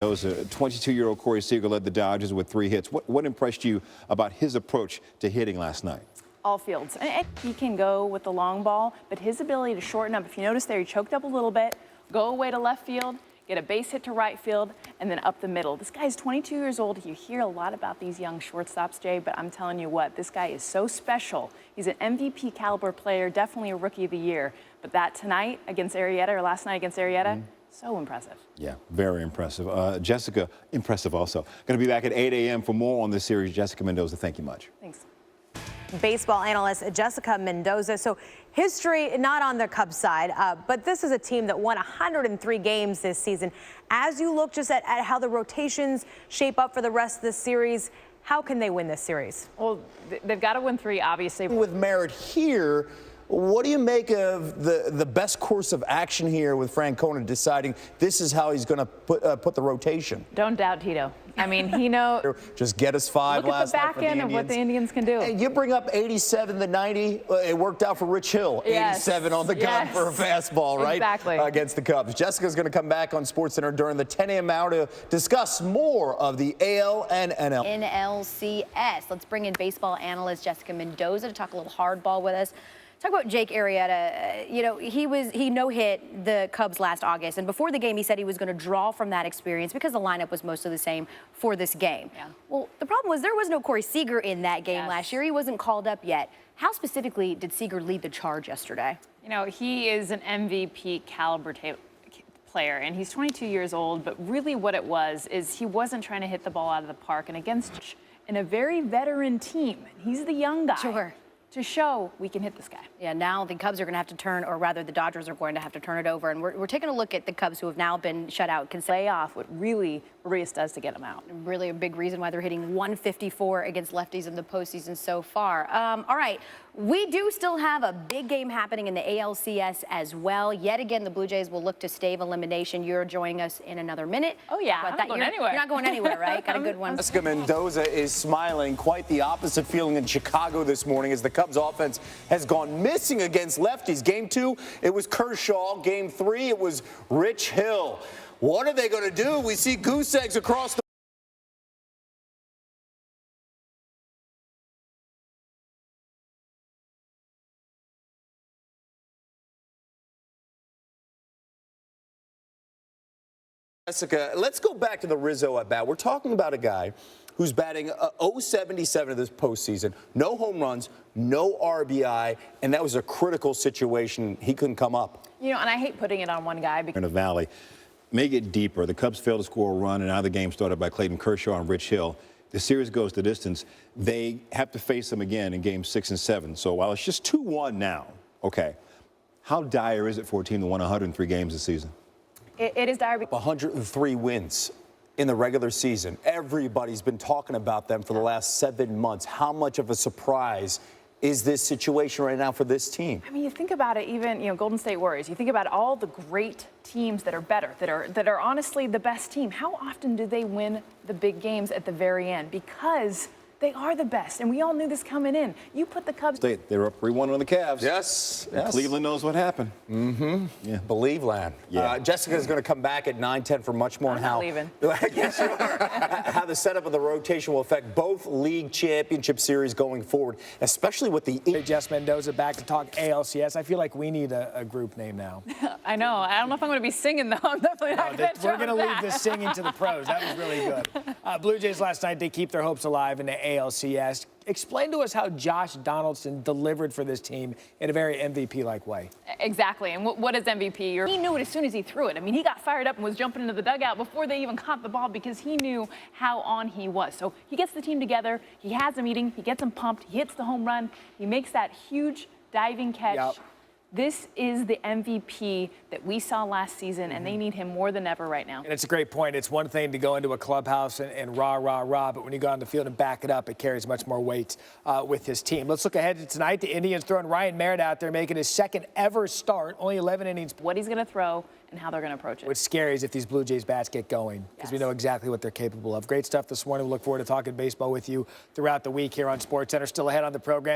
Mendoza, 22-year-old Corey Seager led the Dodgers with 3 hits. What impressed you about his approach to hitting last night? All fields. And he can go with the long ball, but his ability to shorten up, if you notice there, he choked up a little bit, go away to left field, get a base hit to right field, and then up the middle. This guy's 22 years old. You hear a lot about these young shortstops, Jay, but I'm telling you what, this guy is so special. He's an MVP caliber player, definitely a rookie of the year. But that tonight against Arrieta, or last night against Arrieta, so impressive. Yeah, very impressive. Jessica, impressive also. Going to be back at 8 a.m. for more on this series. Jessica Mendoza, thank you much. Thanks. Baseball analyst Jessica Mendoza. So history not on the Cubs side, but this is a team that won 103 games this season. As you look just at how the rotations shape up for the rest of the series, how can they win this series? Well, they've got to win 3, obviously. With Merritt here, what do you make of the best course of action here with Francona deciding this is how he's going to put the rotation? Don't doubt Tito. I mean, he knows. Just get us 5 last night for the Indians. Look at the back end of what the Indians can do. And you bring up 87 to 90. It worked out for Rich Hill. Yes. 87 on the gun for a fastball, right? Exactly. Against the Cubs. Jessica's going to come back on SportsCenter during the 10 a.m. hour to discuss more of the AL and NLCS. Let's bring in baseball analyst Jessica Mendoza to talk a little hardball with us. Talk about Jake Arrieta. You know, he no-hit the Cubs last August, and before the game he said he was going to draw from that experience because the lineup was mostly the same for this game. Yeah. Well, the problem was there was no Corey Seager in that game last year. He wasn't called up yet. How specifically did Seager lead the charge yesterday? You know, he is an MVP caliber player, and he's 22 years old, but really what it was is he wasn't trying to hit the ball out of the park, and against a very veteran team. He's the young guy. Sure. To show we can hit this guy. Yeah, now the Cubs are going to have to turn, or rather the Dodgers are going to have to turn it over. And we're taking a look at the Cubs who have now been shut out. Can lay off what really Urias does to get them out. Really a big reason why they're hitting 154 against lefties in the postseason so far. All right, we do still have a big game happening in the ALCS as well. Yet again, the Blue Jays will look to stave elimination. You're joining us in another minute. Oh, yeah, I'm not going anywhere. You're not going anywhere, right? Got a good one. Jessica Mendoza is smiling. Quite the opposite feeling in Chicago this morning as the Cubs offense has gone missing against lefties. Game 2, it was Kershaw. Game 3, it was Rich Hill. What are they going to do? We see goose eggs across the Jessica, let's go back to the Rizzo at bat. We're talking about a guy who's batting .077 of this postseason. No home runs, no RBI, and that was a critical situation. He couldn't come up. You know, and I hate putting it on one guy. In the Valley, may get deeper. The Cubs failed to score a run, and now the game started by Clayton Kershaw and Rich Hill. The series goes the distance. They have to face them again in games 6 and 7. So while it's just 2-1 now, okay, how dire is it for a team that won 103 games this season? It is dire. 103 wins in the regular season. Everybody's been talking about them for the last 7 months. How much of a surprise is this situation right now for this team? I mean, you think about it, even, you know, Golden State Warriors, you think about all the great teams that are better, that are honestly the best team. How often do they win the big games at the very end? Because they are the best, and we all knew this coming in. You put the Cubs. They were up 3-1 on the Cavs. Yes. Cleveland knows what happened. Mm-hmm. Yeah. Believe land. Yeah. Jessica's going to come back at 9:10 for much more on how. Leaving. Yes, you are. How the setup of the rotation will affect both league championship series going forward, especially with the. Hey, Jess Mendoza back to talk ALCS. I feel like we need a group name now. I know. I don't know if I'm going to be singing though. I'm definitely not going to. We're going to leave this singing to the pros. That was really good. Blue Jays last night, they keep their hopes alive in the ALCS. Explain to us how Josh Donaldson delivered for this team in a very MVP-like way. Exactly. And what is MVP? He knew it as soon as he threw it. I mean, he got fired up and was jumping into the dugout before they even caught the ball because he knew how on he was. So he gets the team together. He has a meeting. He gets them pumped. He hits the home run. He makes that huge diving catch. Yep. This is the MVP that we saw last season, and they need him more than ever right now. And it's a great point. It's one thing to go into a clubhouse and rah, rah, rah, but when you go on the field and back it up, it carries much more weight with his team. Let's look ahead to tonight. The Indians throwing Ryan Merritt out there, making his second ever start, only 11 innings. What he's going to throw and how they're going to approach it. What's scary is if these Blue Jays bats get going, because we know exactly what they're capable of. Great stuff this morning. We look forward to talking baseball with you throughout the week here on SportsCenter. Still ahead on the program.